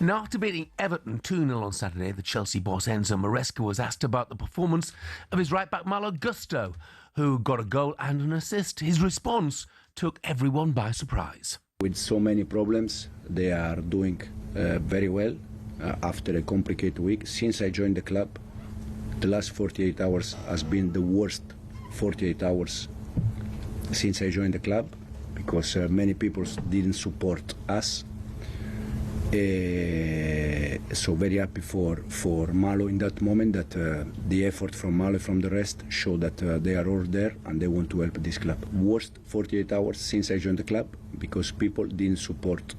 Now, after beating Everton 2-0 on Saturday, the Chelsea boss Enzo Maresca was asked about the performance of his right-back Malo Gusto, who got a goal and an assist. His response took everyone by surprise. With so many problems, they are doing very well after a complicated week. Since I joined the club, the last 48 hours has been the worst 48 hours since I joined the club, because many people didn't support us. So very happy for Malo in that moment, that the effort from Malo, from the rest, show that they are all there and they want to help this club. Worst 48 hours since I joined the club, because people didn't support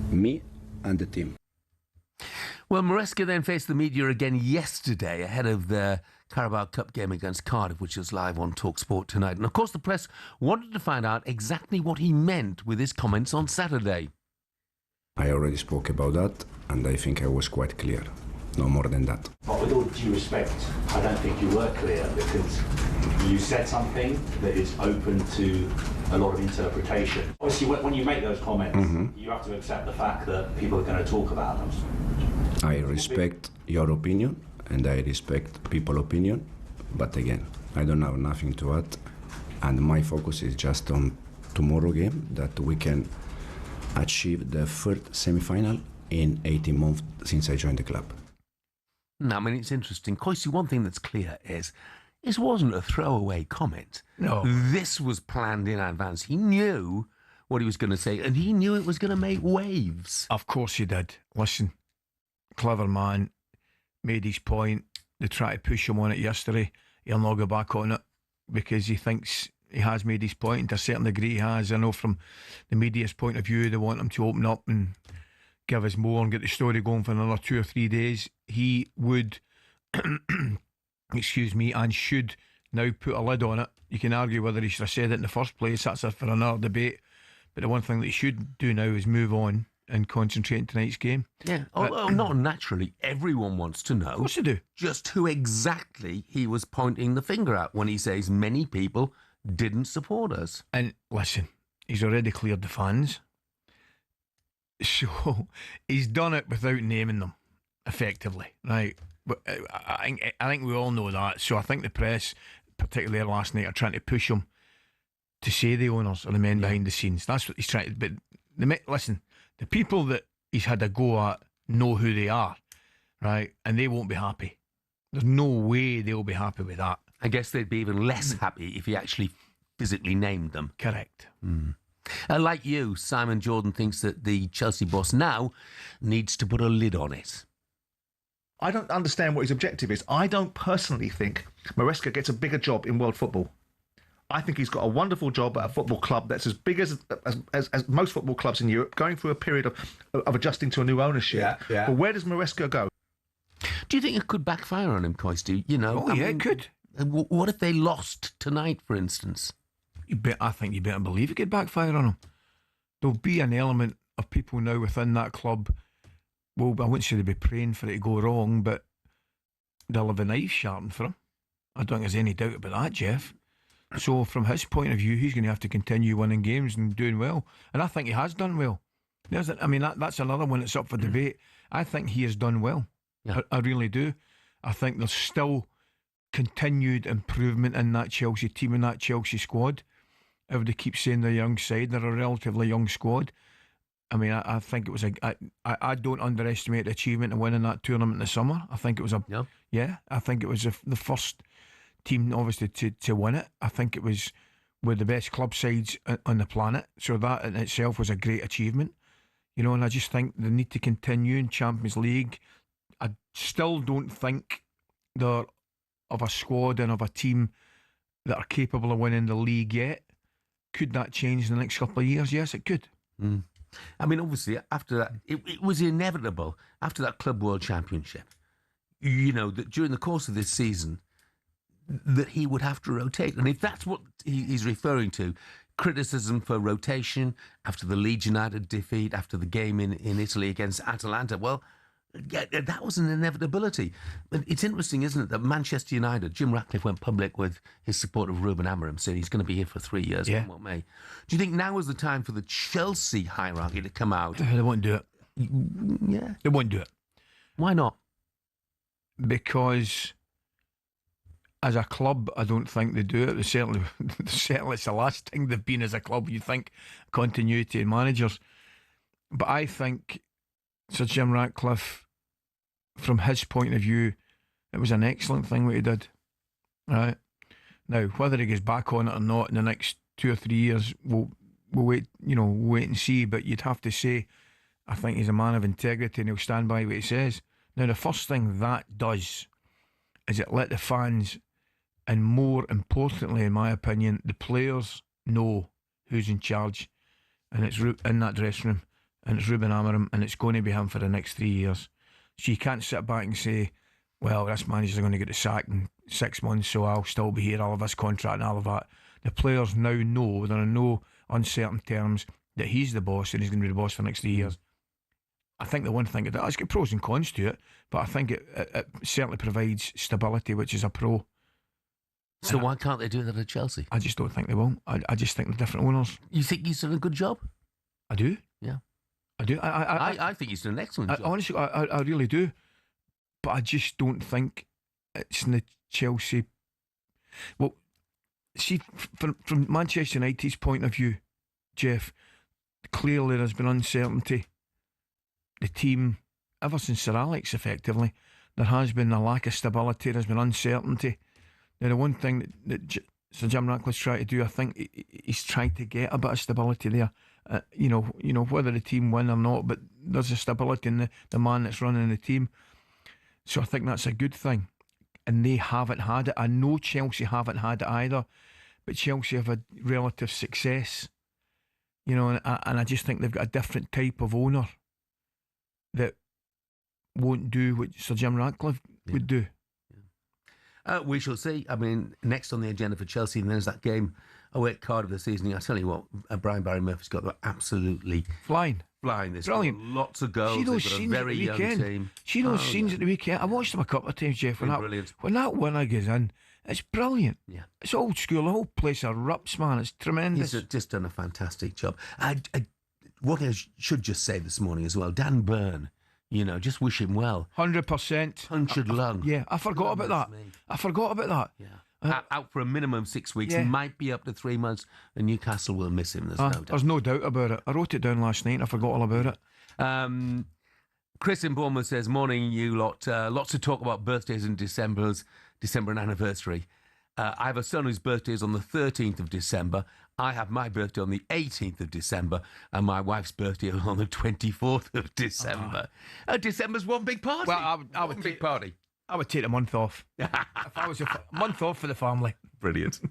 me and the team. Well, Maresca then faced the media again yesterday ahead of the Carabao Cup game against Cardiff, which is live on talkSPORT tonight. And of course the press wanted to find out exactly what he meant with his comments on Saturday. I already spoke about that, and I think I was quite clear. No more than that. But with all due respect, I don't think you were clear, because you said something that is open to a lot of interpretation. Obviously, when you make those comments, you have to accept the fact that people are going to talk about them. I respect your opinion, and I respect people's opinion, but again, I don't have nothing to add, and my focus is just on tomorrow game, that we can achieve the third semi-final in 18 months since I joined the club. Now, I mean, it's interesting. Koisi, one thing that's clear is this wasn't a throwaway comment. No. This was planned in advance. He knew what he was going to say, and he knew it was going to make waves. Of course he did. Listen, clever man, made his point. They tried to push him on it yesterday. He'll not go back on it because he thinks he has made his point, and to a certain degree he has. I know from the media's point of view, they want him to open up and give us more and get the story going for another 2 or 3 days. He would, excuse me, and should now put a lid on it. You can argue whether he should have said it in the first place. That's for another debate. But the one thing that he should do now is move on and concentrate on tonight's game. Yeah, although not naturally, everyone wants to know. Of course they do. Just who exactly he was pointing the finger at when he says many people didn't support us. And listen, he's already cleared the fans. So he's done it without naming them, effectively, right? But I think we all know that. So I think the press, particularly last night, are trying to push him to say the owners are the men behind the scenes. That's what he's trying to. But listen, the people that he's had a go at know who they are, right? And they won't be happy. There's no way they'll be happy with that. I guess they'd be even less happy if he actually physically named them. Correct. Like you, Simon Jordan thinks that the Chelsea boss now needs to put a lid on it. I don't understand what his objective is. I don't personally think Maresca gets a bigger job in world football. I think he's got a wonderful job at a football club that's as big as most football clubs in Europe, going through a period of adjusting to a new ownership. Yeah. But where does Maresca go? Do you think it could backfire on him, Koisti? You know, It could. What if they lost tonight, for instance? I think you better believe it could backfire on him. There'll be an element of people now within that club. Well, I wouldn't say they'll be praying for it to go wrong, but they'll have a knife sharpened for him. I don't think there's any doubt about that, Jeff. So from his point of view, he's going to have to continue winning games and doing well. And I think he has done well. That's another one that's up for debate. I think he has done well. Yeah. I really do. I think there's still continued improvement in that Chelsea team and that Chelsea squad. Everybody keeps saying they're a young side. They're a relatively young squad. I mean, I think it was I don't underestimate the achievement of winning that tournament in the summer. I think it was I think it was the first team, obviously, to win it. I think it was with the best club sides on the planet. So that in itself was a great achievement. You know, and I just think they need to continue in Champions League. I still don't think they're of a squad and of a team that are capable of winning the league yet. Could that change in the next couple of years? Yes, it could. I mean, obviously, after that, it was inevitable, after that Club World Championship, you know, that during the course of this season, that he would have to rotate. And if that's what he's referring to, criticism for rotation after the Leeds United defeat, after the game in Italy against Atalanta, well, yeah, that was an inevitability. But it's interesting, isn't it, that Manchester United, Jim Ratcliffe went public with his support of Ruben Amorim, saying he's going to be here for 3 years. Yeah. What may. Do you think now is the time for the Chelsea hierarchy to come out? They won't do it. Yeah. They won't do it. Why not? Because as a club, I don't think they do it. They certainly it's the last thing they've been as a club. You think continuity in managers. But I think Sir Jim Ratcliffe, from his point of view, it was an excellent thing what he did. Right. Now, whether he gets back on it or not in the next 2 or 3 years, we'll wait, wait and see. But you'd have to say, I think he's a man of integrity and he'll stand by what he says. Now, the first thing that does is it let the fans, and more importantly, in my opinion, the players know who's in charge, and it's in that dressing room, and it's Ruben Amorim, and it's going to be him for the next 3 years. So you can't sit back and say, well, this manager's going to get the sack in 6 months, so I'll still be here, I'll have this contract and all of that. The players now know, they're in no uncertain terms, that he's the boss and he's going to be the boss for the next 3 years. I think the one thing, it's got pros and cons to it, but I think it certainly provides stability, which is a pro. So why can't they do that at Chelsea? I just don't think they will. I just think they're different owners. You think he's done a good job? I do. Yeah. I do. I think he's done an excellent job. Honestly, I really do. But I just don't think it's in the Chelsea. Well, see, from Manchester United's point of view, Jeff, clearly there's been uncertainty. The team, ever since Sir Alex, effectively, there has been a lack of stability. There's been uncertainty. Now, the one thing that Sir Jim Ratcliffe's trying to do, I think he's trying to get a bit of stability there. Whether the team win or not, but there's a stability in the man that's running the team. So I think that's a good thing. And they haven't had it. I know Chelsea haven't had it either, but Chelsea have had relative success. And I just think they've got a different type of owner that won't do what Sir Jim Ratcliffe would do. We shall see. I mean, next on the agenda for Chelsea, and there's that game away at Cardiff this season. I tell you what, Brian Barry Murphy's got them absolutely flying this. Brilliant. Lots of goals. See those They've got a scenes very at the young weekend. team. See those scenes at the weekend. I watched them a couple of times, Jeff. When that winner goes in, it's brilliant. Yeah. It's old school. The whole place erupts, man. It's tremendous. He's just done a fantastic job. What I should just say this morning as well, Dan Byrne, just wish him well. 100%. Punctured lung. Yeah, I forgot about that. I forgot about that. Yeah. Out for a minimum 6 weeks, might be up to 3 months, and Newcastle will miss him. There's no doubt. There's no doubt about it. I wrote it down last night and I forgot all about it. Chris in Bournemouth says, morning you lot. Lots of talk about birthdays and December and anniversary. I have a son whose birthday is on the 13th of December. I have my birthday on the 18th of December, and my wife's birthday is on the 24th of December. December's one big party. Well, I would big party. I would take a month off. If I was a month off for the family. Brilliant.